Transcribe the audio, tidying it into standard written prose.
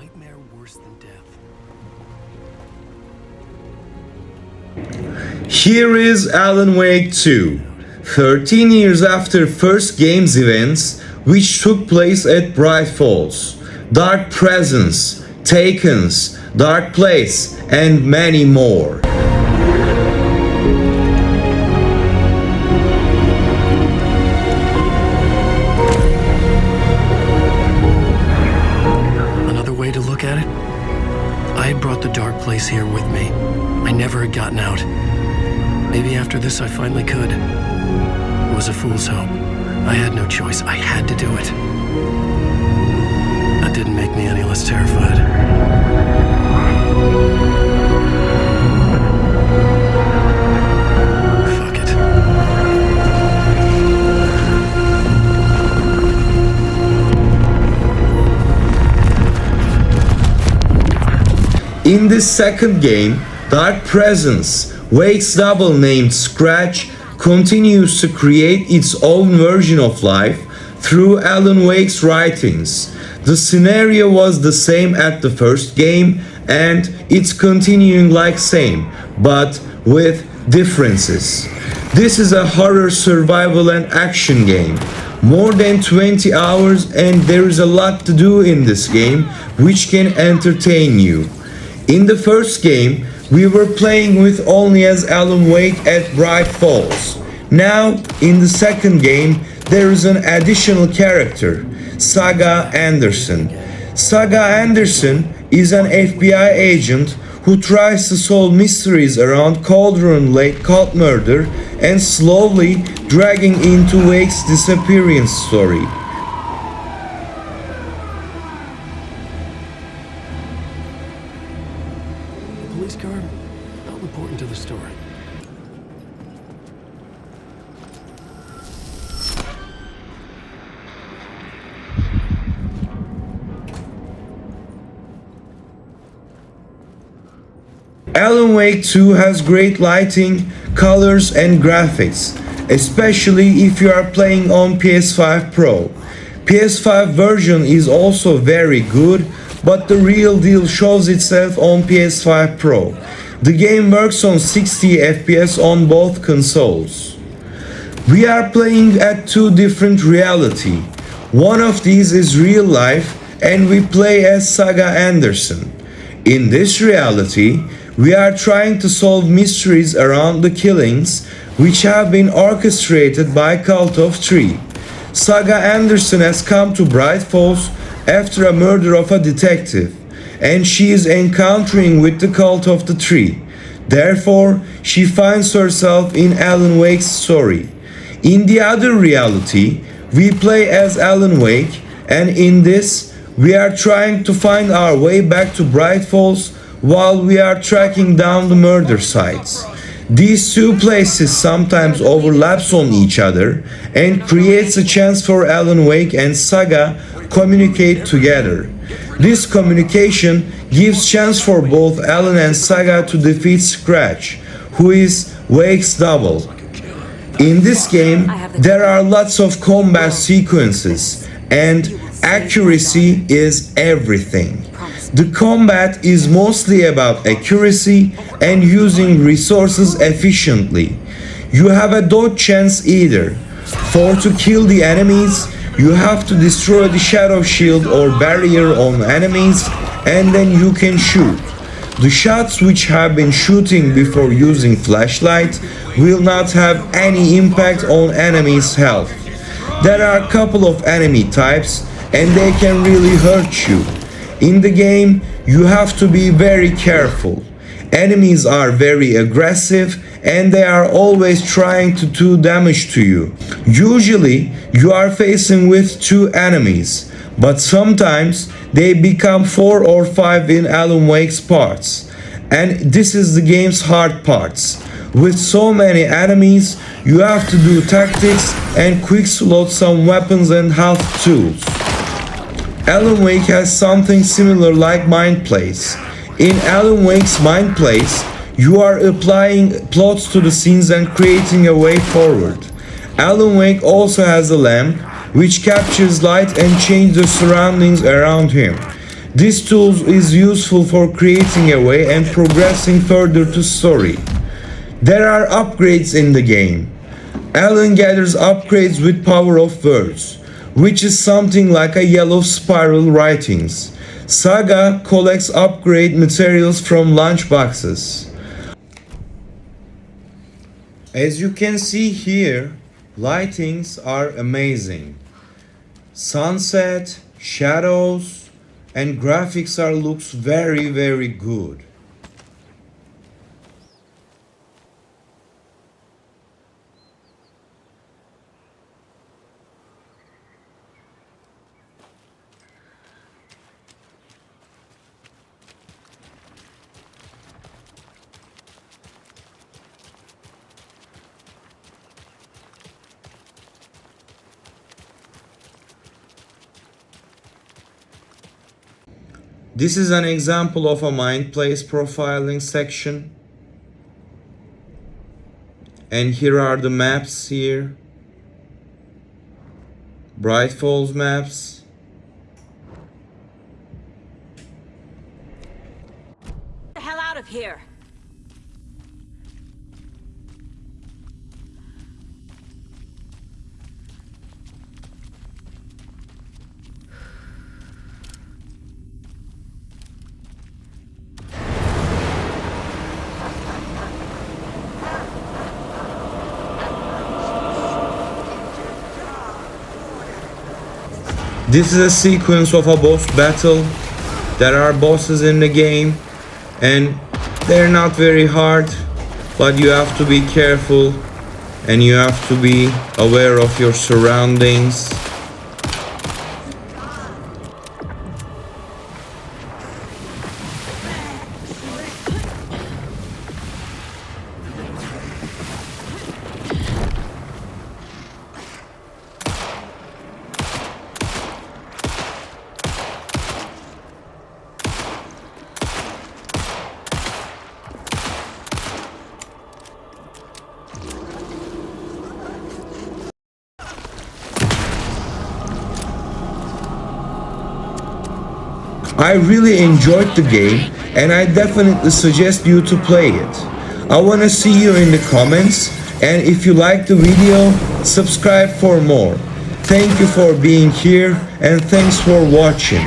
nightmare worse than death. Here is Alan Wake 2, 13 years after first game's events, which took place at Bright Falls, Dark Presence, Taken's, Dark Place, and many more. Another way to look at it? I had brought the Dark Place here with me. I never had gotten out. Maybe after this I finally could. It was a fool's hope. I had no choice. I had to do it. That didn't make me any less terrified. Fuck it. In this second game, Dark Presence, Wake's double named Scratch, continues to create its own version of life through Alan Wake's writings. The scenario was the same at the first game and it's continuing like same, but with differences. This is a horror survival and action game. More than 20 hours and there is a lot to do in this game which can entertain you. In the first game, we were playing with only as Alan Wake at Bright Falls. Now, in the second game, there is an additional character, Saga Anderson. Saga Anderson is an FBI agent who tries to solve mysteries around Cauldron Lake cult murder and slowly dragging into Wake's disappearance story. The police car? Not important to the story. Alan Wake 2 has great lighting, colors and graphics, especially if you are playing on PS5 Pro. PS5 version is also very good, but the real deal shows itself on PS5 Pro. The game works on 60 FPS on both consoles. We are playing at two different reality. One of these is real life and we play as Saga Anderson. In this reality, we are trying to solve mysteries around the killings which have been orchestrated by Cult of Tree. Saga Anderson has come to Bright Falls after a murder of a detective, and she is encountering with the Cult of the Tree. Therefore, she finds herself in Alan Wake's story. In the other reality, we play as Alan Wake, and in this, we are trying to find our way back to Bright Falls while we are tracking down the murder sites. These two places sometimes overlaps on each other and creates a chance for Alan Wake and Saga communicate together. This communication gives chance for both Alan and Saga to defeat Scratch, who is Wake's double. In this game, there are lots of combat sequences and accuracy is everything. The combat is mostly about accuracy and using resources efficiently. You have a dodge chance either. For to kill the enemies, you have to destroy the shadow shield or barrier on enemies and then you can shoot. The shots which have been shooting before using flashlight will not have any impact on enemies' health. There are a couple of enemy types and they can really hurt you. In the game, you have to be very careful. Enemies are very aggressive and they are always trying to do damage to you. Usually, you are facing with two enemies, but sometimes they become 4 or 5 in Alan Wake's parts. And this is the game's hard parts. With so many enemies, you have to do tactics and quick slot some weapons and health tools. Alan Wake has something similar like Mind Place. In Alan Wake's Mind Place, you are applying plots to the scenes and creating a way forward. Alan Wake also has a lamp which captures light and changes the surroundings around him. This tool is useful for creating a way and progressing further to story. There are upgrades in the game. Alan gathers upgrades with power of words, which is something like a yellow spiral writings. Saga collects upgrade materials from lunchboxes. As you can see here, lightings are amazing. Sunset, shadows, and graphics looks very good. This is an example of a mind place profiling section. And here are the maps here. Bright Falls maps. Get the hell out of here! This is a sequence of a boss battle. There are bosses in the game and they're not very hard, but you have to be careful and you have to be aware of your surroundings. I really enjoyed the game and I definitely suggest you to play it. I wanna see you in the comments, and if you like the video, subscribe for more. Thank you for being here and thanks for watching.